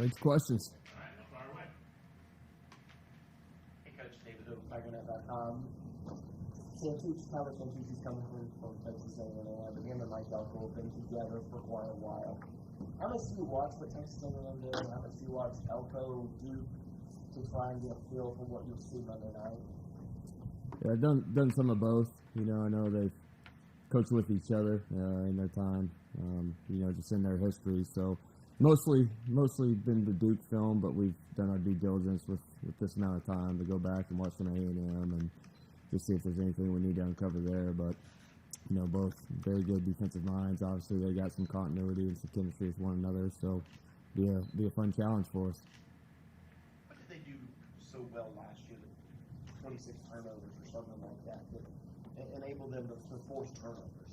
Thanks for questions. All right, fire away. Hey, Coach David Hope, Tigernet.com. Santucci's coming from Texas A&M, but him and Mike Elko have been together for quite a while. How much do you watch what Texas A&M did, and how much do you watch Elko do to try and get a feel for what you'll see Monday night? Yeah, I've done some of both. I know they've coached with each other in their time, just in their history. So mostly been the Duke film, but we've done our due diligence with this amount of time to go back and watch some A&M and just see if there's anything we need to uncover there. But, both very good defensive minds. Obviously, they got some continuity and some chemistry with one another, so be a fun challenge for us. What did they do so well last year, 26 turnovers or something like that enabled them to force turnovers?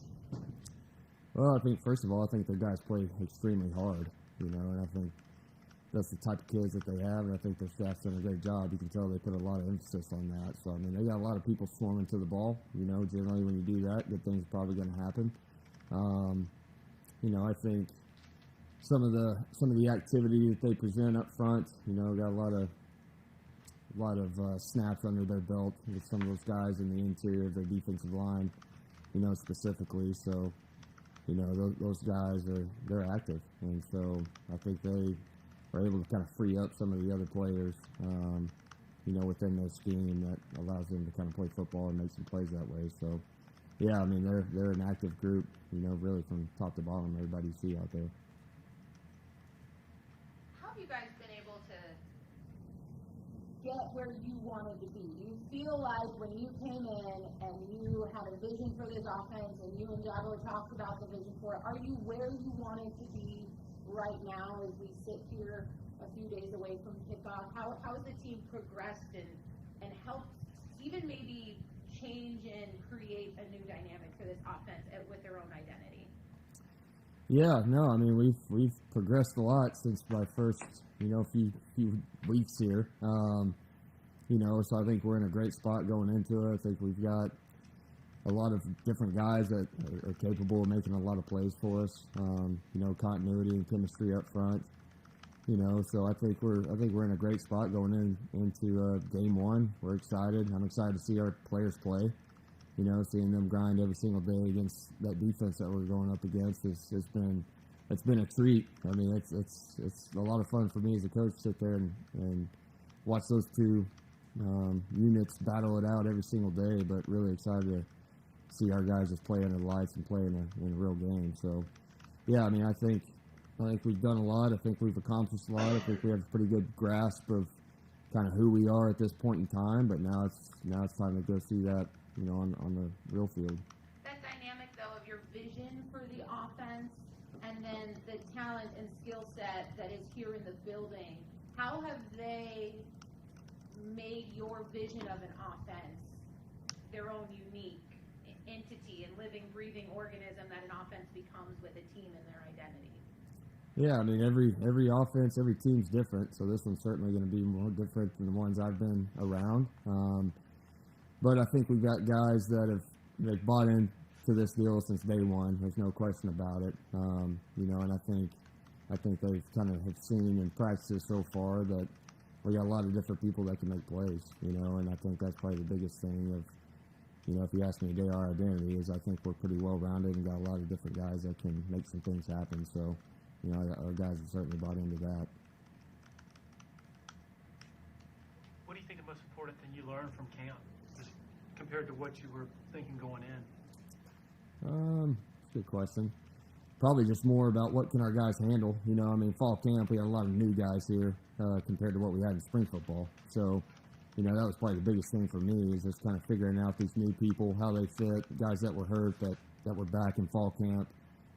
Well, I think, first of all, their guys play extremely hard, and I think that's the type of kids that they have, and I think their staff's done a great job. You can tell they put a lot of emphasis on that. So, they got a lot of people swarming to the ball. Generally when you do that, good things are probably going to happen. I think some of the activity that they present up front, got a lot of snaps under their belt with some of those guys in the interior of their defensive line, specifically. So, those guys they're active, and so I think they are able to kind of free up some of the other players, within their scheme that allows them to kind of play football and make some plays that way. So, yeah, they're an active group, really from top to bottom, everybody you see out there. How have you guys been able to get where you wanted to be? You feel like when you came in and you had a vision for this offense and you and Jabbo talked about the vision for it, are you where you wanted to be right now as we sit here a few days away from kickoff? How has the team progressed and helped even maybe change and create a new dynamic for this offense with their own identity? Yeah, no, we've progressed a lot since my first, few weeks here. So I think we're in a great spot going into it. I think we've got a lot of different guys that are capable of making a lot of plays for us. Continuity and chemistry up front. So I think we're in a great spot going into game one. We're excited. I'm excited to see our players play. Seeing them grind every single day against that defense that we're going up against it's been a treat. It's a lot of fun for me as a coach to sit there and watch those two units battle it out every single day. But really excited to see our guys just play under the lights and play in a real game. So, yeah, I think we've done a lot. I think we've accomplished a lot. I think we have a pretty good grasp of kind of who we are at this point in time. But now it's time to go see that, on the real field. That dynamic, though, of your vision for the offense and then the talent and skill set that is here in the building, how have they made your vision of an offense their own unique entity and living, breathing organism that an offense becomes with a team and their identity? Yeah, every offense, every team's different, so this one's certainly going to be more different than the ones I've been around. But I think we've got guys that have bought into this deal since day one. There's no question about it. And I think they've kind of have seen in practices so far that we got a lot of different people that can make plays. And I think that's probably the biggest thing of. If you ask me today, our identity is I think we're pretty well-rounded and got a lot of different guys that can make some things happen. So, our guys have certainly bought into that. What do you think the most important thing you learned from camp, just compared to what you were thinking going in? Good question. Probably just more about what can our guys handle. Fall camp, we had a lot of new guys here compared to what we had in spring football. So, that was probably the biggest thing for me is just kind of figuring out these new people, how they fit, guys that were hurt, that were back in fall camp,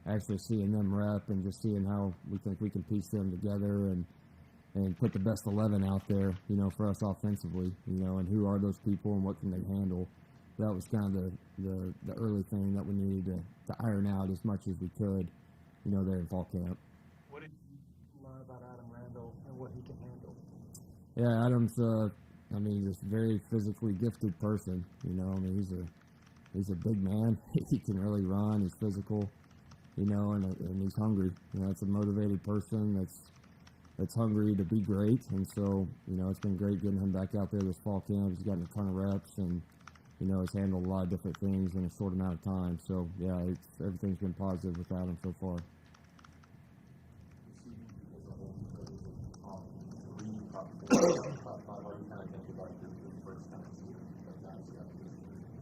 actually seeing them rep and just seeing how we think we can piece them together and put the best 11 out there, for us offensively, and who are those people and what can they handle. That was kind of the early thing that we needed to iron out as much as we could, there in fall camp. What did you learn about Adam Randall and what he can handle? Yeah, Adam's just a very physically gifted person. He's a big man. He can really run. He's physical, and he's hungry. That's a motivated person. that's hungry to be great. And so, it's been great getting him back out there this fall camp. He's gotten a ton of reps and, has handled a lot of different things in a short amount of time. So, yeah, everything's been positive with Adam so far.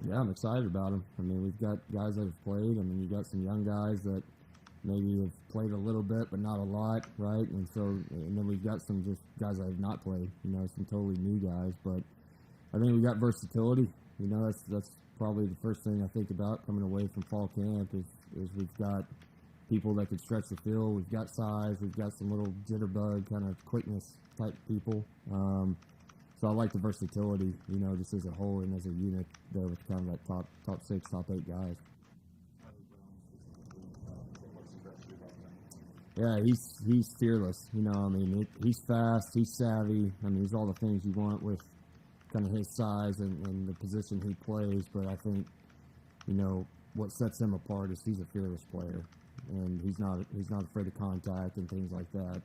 Yeah, I'm excited about him. I mean, we've got guys that have played. I mean, you got some young guys that maybe have played a little bit, but not a lot, right? And then we've got some just guys that have not played, some totally new guys. But I think we got versatility. That's probably the first thing I think about coming away from fall camp is we've got people that can stretch the field. We've got size. We've got some little jitterbug kind of quickness type people. So I like the versatility, just as a whole and as a unit there with kind of that top 6, top 8 guys. Yeah, he's fearless. He's fast, he's savvy. I mean, he's all the things you want with kind of his size and the position he plays. But I think, what sets him apart is he's a fearless player, and he's not afraid of contact and things like that.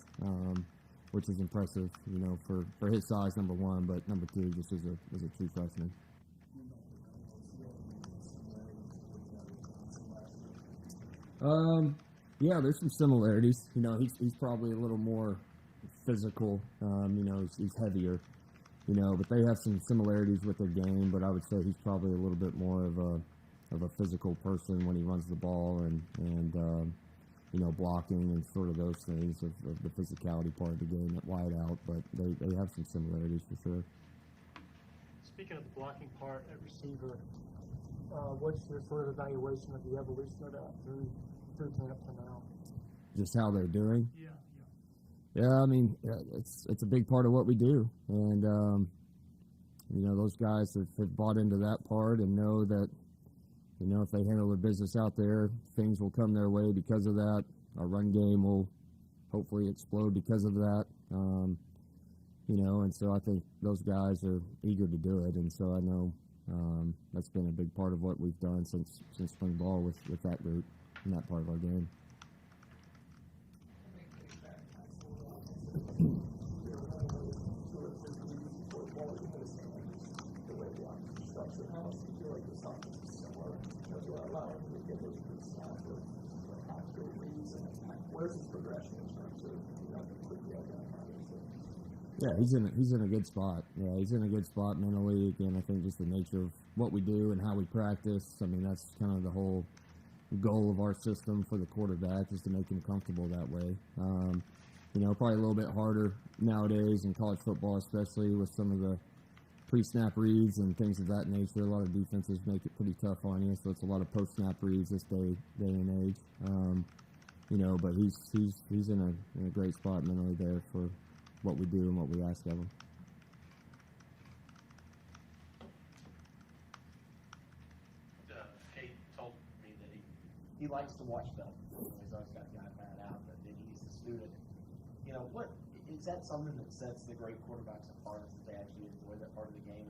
Which is impressive, for his size, number one, but number two, just as a true freshman. Yeah, there's some similarities. He's probably a little more physical. He's heavier. But they have some similarities with their game. But I would say he's probably a little bit more of a physical person when he runs the ball and blocking and sort of those things of the physicality part of the game at wide out, but they have some similarities for sure. Speaking of the blocking part at receiver, what's your sort of evaluation of the evolution of that through camp to now? Just how they're doing? Yeah. Yeah, I mean, it's a big part of what we do, and those guys have bought into that part and know that if they handle their business out there, things will come their way because of that. Our run game will hopefully explode because of that. And so I think those guys are eager to do it. And so I know that's been a big part of what we've done since spring ball with that group and that part of our game. Yeah, he's in a good spot. Yeah, he's in a good spot mentally. Again, I think just the nature of what we do and how we practice. I mean, that's kind of the whole goal of our system for the quarterback is to make him comfortable that way. Probably a little bit harder nowadays in college football, especially with some of the pre-snap reads and things of that nature. A lot of defenses make it pretty tough on you, so it's a lot of post-snap reads this day and age. But he's in a great spot mentally there for what we do and what we ask of him. Kate told me that He likes to watch film. He's always got the iPad out, but then he's a student. What is that something that sets the great quarterbacks apart? Is that they actually enjoy that part of the game?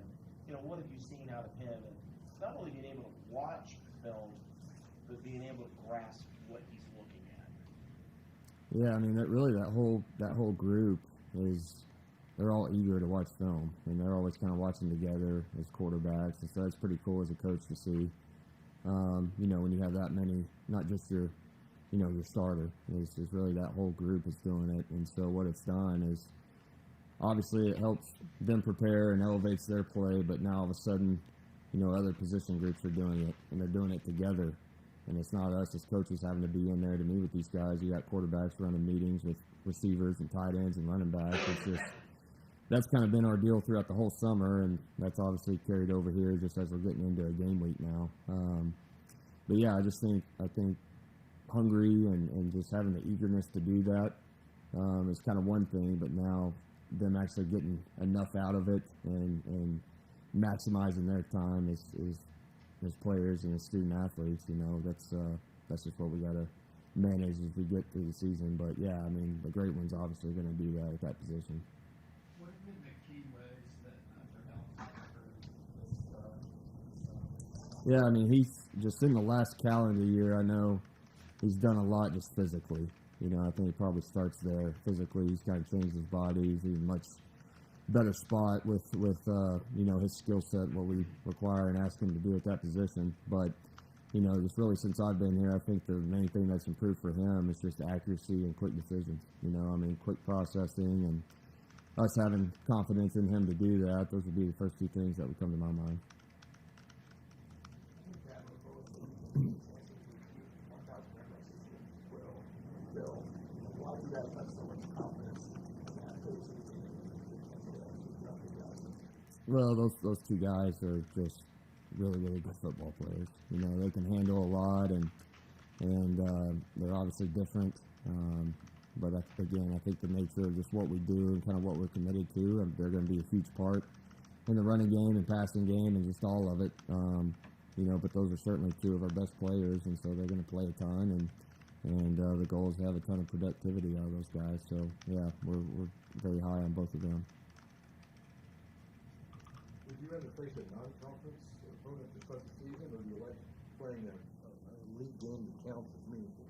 And what have you seen out of him? And not only being able to watch film, but being able to grasp what he's looking at. Yeah, I mean that whole group they're all eager to watch film, and they're always kind of watching together as quarterbacks, and so that's pretty cool as a coach to see. When you have that many, not just your starter, it's really that whole group is doing it, and so what it's done is obviously it helps them prepare and elevates their play, but now all of a sudden, other position groups are doing it, and they're doing it together. And it's not us as coaches having to be in there to meet with these guys. You got quarterbacks running meetings with receivers and tight ends and running backs. That's kind of been our deal throughout the whole summer, and that's obviously carried over here just as we're getting into a game week now. But yeah, I think hungry and just having the eagerness to do that is kind of one thing, but now them actually getting enough out of it and maximizing their time is as players and as student athletes, that's just what we got to manage as we get through the season. But yeah, I mean, the great ones obviously going to do that at that position. what have been the key ways that Hunter helped Yeah, I mean, he's just in the last calendar year, I know he's done a lot just physically. I think it probably starts there physically. He's got to change his body. He's in a much better spot with his skill set, what we require and ask him to do at that position. But just really since I've been here, I think the main thing that's improved for him is just accuracy and quick decisions. Quick processing and us having confidence in him to do that. Those would be the first two things that would come to my mind. Well, those two guys are just really, really good football players. They can handle a lot, and they're obviously different. But again, I think the nature of just what we do and kind of what we're committed to, and they're going to be a huge part in the running game and passing game and just all of it. But those are certainly two of our best players, and so they're going to play a ton, and the goal is to have a ton of productivity out of those guys. So yeah, we're very high on both of them. Would you rather face a non-conference opponent to start the season, or do you like playing a league game that counts as meaningful?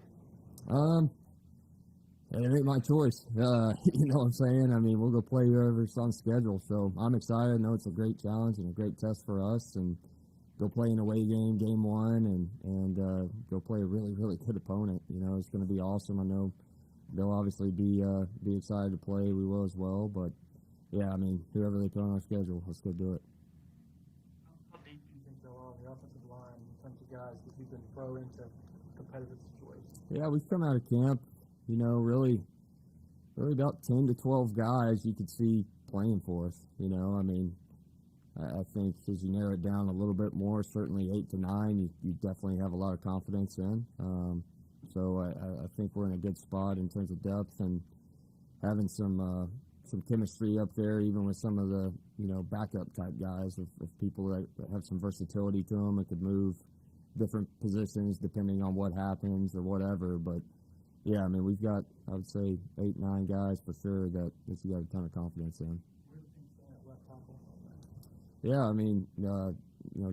It ain't my choice. You know what I'm saying? I mean, we'll go play whoever's on schedule. So I'm excited. I know it's a great challenge and a great test for us. And go play an away game one, and go play a really, really good opponent. It's going to be awesome. I know they'll obviously be excited to play. We will as well. But, yeah, I mean, whoever they put on our schedule, let's go do it. How deep do you think they'll are on the offensive line in terms of guys that you've been thrown into competitive situations? Yeah, we've come out of camp. Really about 10 to 12 guys you could see playing for us. I mean, I think as you narrow it down a little bit more, certainly 8 to 9, you definitely have a lot of confidence in. So I think we're in a good spot in terms of depth and having some chemistry up there, even with some of the, backup type guys, of people that have some versatility to them and could move different positions depending on what happens or whatever. But yeah, I mean, we've got, I would say, 8, 9 guys for sure that you got a ton of confidence in. Where do things stand at left tackle? Yeah, I mean,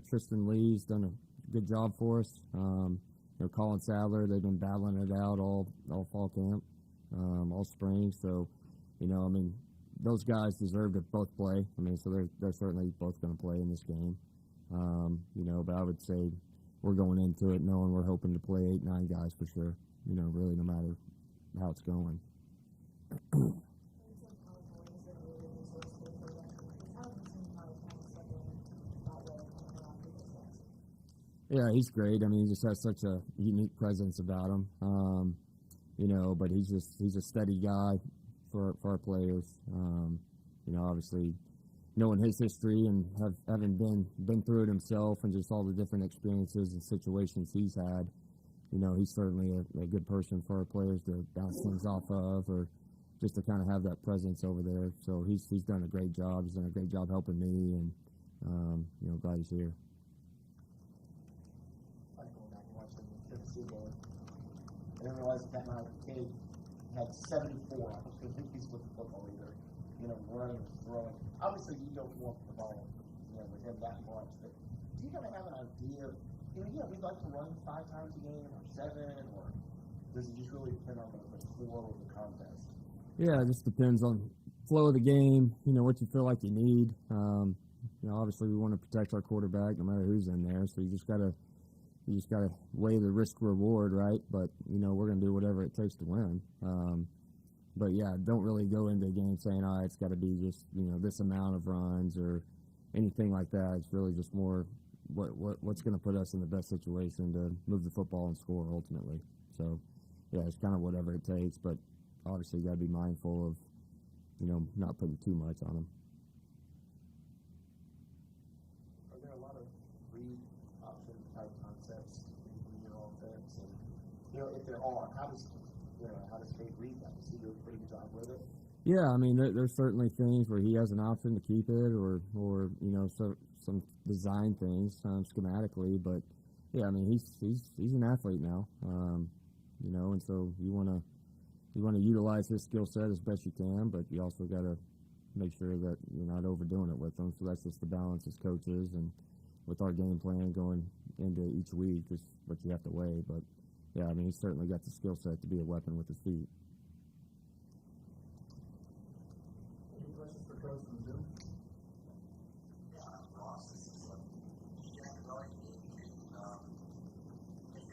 Tristan Lee's done a good job for us. Colin Sadler, they've been battling it out all fall camp, all spring. So, I mean, those guys deserve to both play. I mean, so they're certainly both going to play in this game. But I would say we're going into it knowing we're hoping to play 8, 9 guys for sure. Really no matter how it's going. Yeah, he's great. I mean, he just has such a unique presence about him. But he's a steady guy for our players. Obviously knowing his history and having been through it himself and just all the different experiences and situations he's had. He's certainly a good person for our players to bounce things off of, or just to kind of have that presence over there. So he's done a great job. He's done a great job helping me, and glad he's here. I go back and watch the Tennessee game. I didn't realize that my kid had 74. I don't think he's with the football either. Running, throwing. Obviously, you don't want the ball, with him that much. But do you kind of have an idea of, we'd like to run 5 times a game or 7, or does it just really depend on the flow of the contest? Yeah, it just depends on flow of the game, what you feel like you need. Obviously we want to protect our quarterback no matter who's in there, so you just gotta weigh the risk reward, right? But we're gonna do whatever it takes to win. But yeah, don't really go into a game saying, all right, it's got to be just this amount of runs or anything like that. It's really just more what's going to put us in the best situation to move the football and score ultimately. So, yeah, it's kind of whatever it takes, but obviously you got to be mindful of, not putting too much on them. Are there a lot of read option type concepts in your offense? And, if there are, how does Kate read that? Does he do a pretty good job with it? Yeah, I mean, there's certainly things where he has an option to keep it or some design things schematically, but yeah, I mean he's an athlete now, and so you want to utilize his skill set as best you can, but you also got to make sure that you're not overdoing it with him. So that's just the balance as coaches and with our game plan going into each week is what you have to weigh. But yeah, I mean, he's certainly got the skill set to be a weapon with his feet. Any questions for Coach from Zoom? Ross, this is going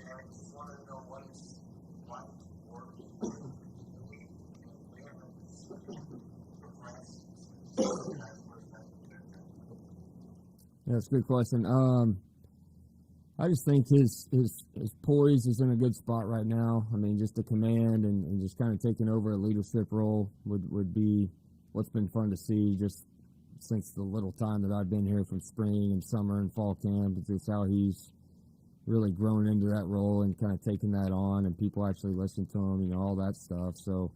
I just wanted to know what it's like working with Yeah, that's a good question. I just think his poise is in a good spot right now. I mean, just the command and just kind of taking over a leadership role would be what's been fun to see just since the little time that I've been here from spring and summer and fall camp. It's just how he's really grown into that role and kind of taking that on, and people actually listen to him, you know, all that stuff. So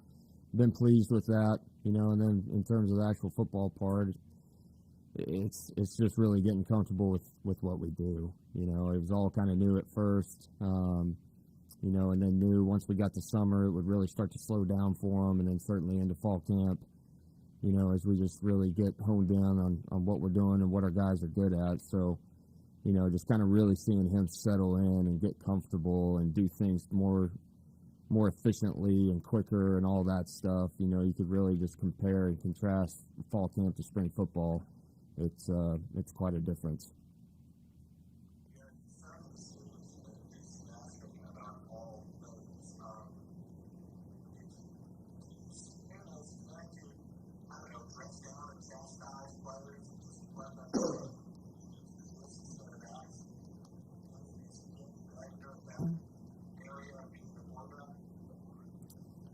been pleased with that, you know. And then in terms of the actual football part, it's just really getting comfortable with what we do. You know, it was all kind of new at first, you know, and then knew once we got to summer, it would really start to slow down for him, and then certainly into fall camp, you know, as we just really get honed down on what we're doing and what our guys are good at. So, you know, just kind of really seeing him settle in and get comfortable and do things more efficiently and quicker and all that stuff. You know, you could really just compare and contrast fall camp to spring football. It's quite a difference.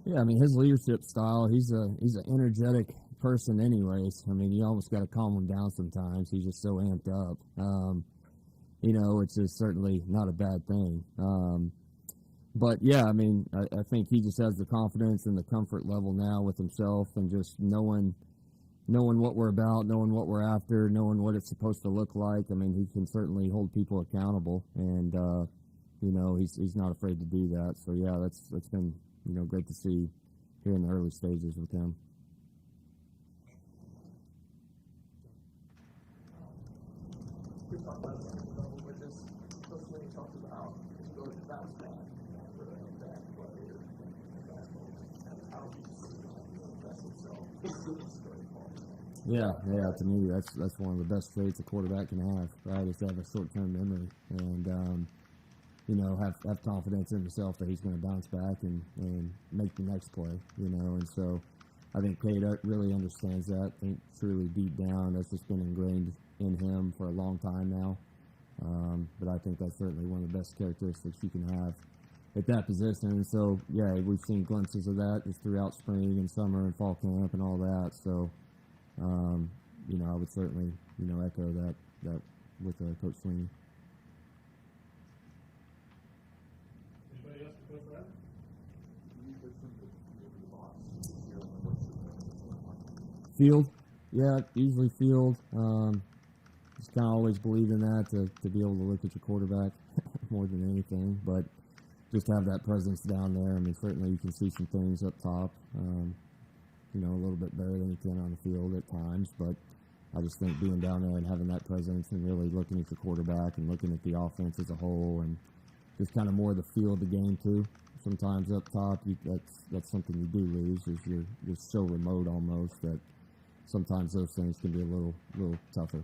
Yeah, I mean, his leadership style, he's an energetic person anyways. I mean, you almost got to calm him down sometimes. He's just so amped up, you know, which is certainly not a bad thing. But, yeah, I mean, I think he just has the confidence and the comfort level now with himself and just knowing what we're about, knowing what we're after, knowing what it's supposed to look like. I mean, he can certainly hold people accountable, and, you know, he's not afraid to do that. So, yeah, that's been, you know, great to see here in the early stages with him. We talked about it with this. Coach Sweeney talked about to go to bounce back for that player and how he express himself. Yeah. To me, that's one of the best traits a quarterback can have. Right, is to have a short-term memory and you know, have confidence in himself that he's going to bounce back and make the next play. You know, and so I think Kate really understands that. I think truly deep down, that's just been ingrained in him for a long time now. But I think that's certainly one of the best characteristics you can have at that position. And so, yeah, we've seen glimpses of that just throughout spring and summer and fall camp and all that. So, you know, I would certainly, you know, echo that with Coach Sweeney. Anybody else to go for that? Field, yeah, usually field. Just kind of always believed in that to be able to look at your quarterback more than anything, but just have that presence down there. I mean, certainly you can see some things up top, you know, a little bit better than you can on the field at times, but I just think being down there and having that presence and really looking at your quarterback and looking at the offense as a whole and just kind of more the feel of the game too. Sometimes up top, that's something you do lose is you're so remote almost that sometimes those things can be a little tougher.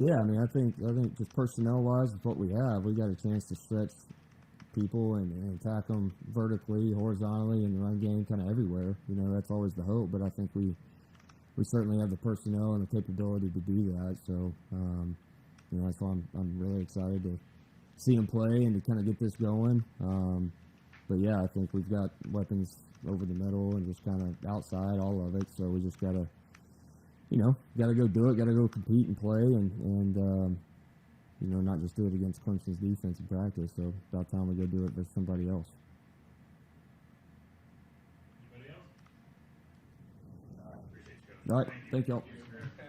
Yeah, I mean, I think just personnel-wise, with what we have, we got a chance to stretch people and attack them vertically, horizontally, in the run game, kind of everywhere. You know, that's always the hope, but I think we certainly have the personnel and the capability to do that. So, you know, that's why I'm really excited to see them play and to kind of get this going. But yeah, I think we've got weapons over the middle and just kind of outside, all of it. So we just gotta, you know, gotta go do it, gotta go compete and play, and you know, not just do it against Clemson's defense in practice. So about time we go do it versus somebody else. Anybody else? Appreciate you. All right, thank y'all.